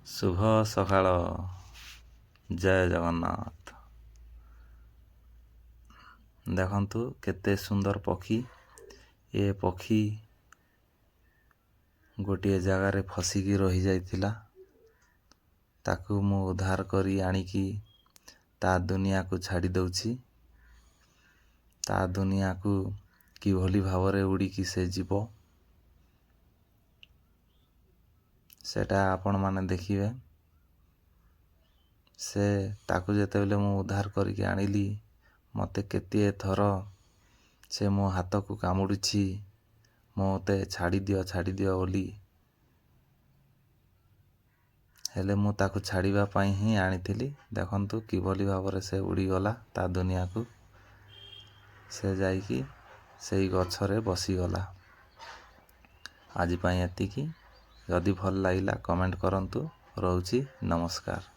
ଶୁଭ ସକାଳ। ଜୟ ଜଗନ୍ନାଥ। ଦେଖନ୍ତୁ କେତେ ସୁନ୍ଦର ପକ୍ଷୀ। ଏ ପକ୍ଷୀ ଗୋଟିଏ ଜାଗାରେ ଫସିକି ରହିଯାଇଥିଲା। ତାକୁ ମୁଁ ଉଦ୍ଧାର କରି ଆଣିକି ତା ଦୁନିଆକୁ ଛାଡ଼ି ଦେଉଛି। ତା ଦୁନିଆକୁ କିଭଳି ଭାବରେ ଉଡ଼ିକି ସେ ଯିବ ସେଟା ଆପଣମାନେ ଦେଖିବେ। ତାକୁ ଯେତେବେଳେ ମୁଁ ଉଦ୍ଧାର କରିକି ଆଣିଲି, ମୋତେ କେତେ ଥର ସେ ମୋ ହାତକୁ କାମୁଡ଼ୁଛି, ମୋତେ ଛାଡ଼ିଦିଅ ବୋଲି। ହେଲେ ମୁଁ ତାକୁ ଛାଡ଼ିବା ପାଇଁ ହିଁ ଆଣିଥିଲି। ଦେଖନ୍ତୁ କିଭଳି ଭାବରେ ସେ ଉଡ଼ିଗଲା ତା ଦୁନିଆକୁ। ସେ ଯାଇକି ସେଇ ଗଛରେ ବସିଗଲା। ଆଜି ପାଇଁ ଏତିକି। ଯଦି ଭଲ ଲାଗିଲା କମେଣ୍ଟ କରନ୍ତୁ। ରହୁଛି, ନମସ୍କାର।